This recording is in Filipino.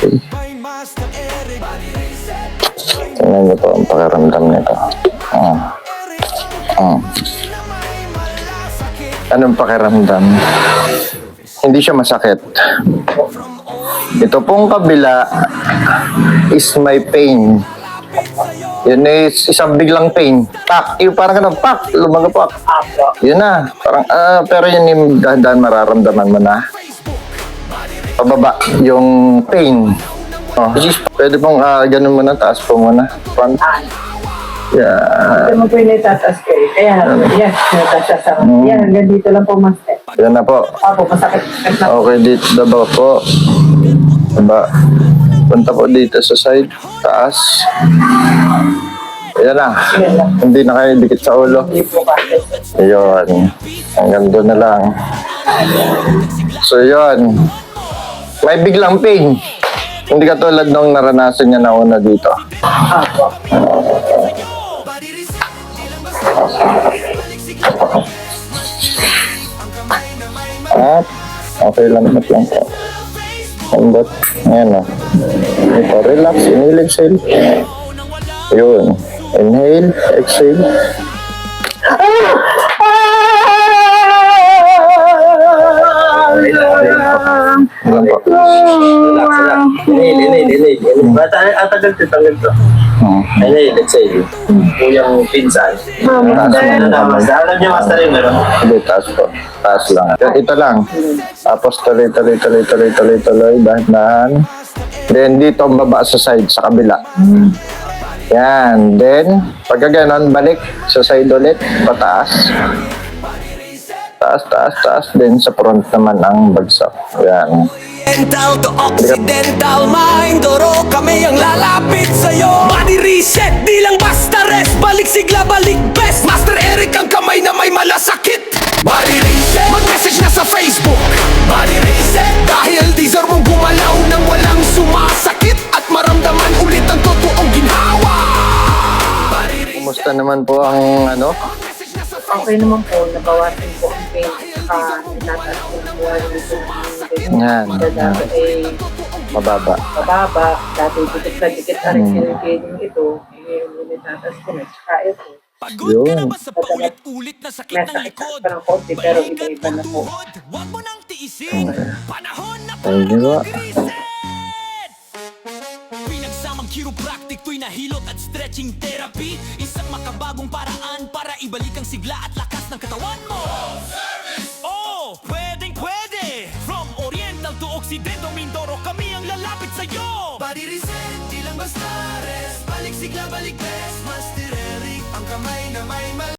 Okay. Tingnan niyo po ang pakiramdam nito. Anong pakiramdam? Hindi siya masakit. Ito pong kabila is my pain. Yun is isang biglang pain. Pak! Yung parang ganun, pak! Lumagapak. Yun na. Parang, pero yun yung dahan-dahan mararamdaman mo na. Pababa yung pain. Oh, pwede pong ganun muna, taas po muna. Front. Yeah. Ito mo po yung itataas ko eh. Kaya, yes, natataas ako. Yan, hanggang dito lang po, master. Yan na po. Opo, masakit na. Okay, dito daba po. Daba. Punta po dito sa side. Taas. Yan na. Hindi na kayo dikit sa ulo. Hindi po kasi. Ayun. Hanggang doon na lang. So, yun. May biglang pain. Hindi katulad nung naranasan niya na una dito. Opo. At, okay lang po. Lambot. Ayan o. Ito, relax. Inhale, exhale. Yun. Inhale, exhale. Relax lang. Inhale. Ang tagal to. Inhale, exhale. Yung pinsan. Alam niyo, master yun, meron? Hindi, taas po. Taas lang. Ito lang. Tapos tuloy. Dahan-dahan. Then, dito ang baba sa side, sa kabila. Yan. Then, pagka ganon, balik sa side ulit. Pataas. Taas. Then, sa front naman ang bagsak. Yan. Oriental to Occidental Mind Doro kami ang lalapit sa'yo Body reset, di lang basta rest Balik sigla, balik best Master Eric ang kamay na may malasakit Body reset, mag-message na sa Facebook Body reset, dahil deserve mong gumalaw Nang walang sumasakit At maramdaman ulit ang totoong ginhawa Kumusta naman po ang ano? Okay naman po, nabawasan po ang pain. Itataas po ang buwan dito. Yan. Dati ay Mababa. mababa. Dati dikit na rin kinikiling ito. Ngayon yung itataas ko na. Tsaka ito. Pagod ka na ba sa paulit-ulit na sakit ng Nasa likod? pa ng konti pero iba-iba na po. Huwag mo nang tiisin Panahon na Ay, di ba? mag-reset Pinagsamang chiropractic to'y nahilot at stretching therapy Isang makabagong paraan para ibalik ang sigla at lakas ng katawan mo Oh, pwede From Oriental to Occidental Mindoro kami ang lalapit sa'yo Body reset, di lang basta rest Balik sigla, balik best Mas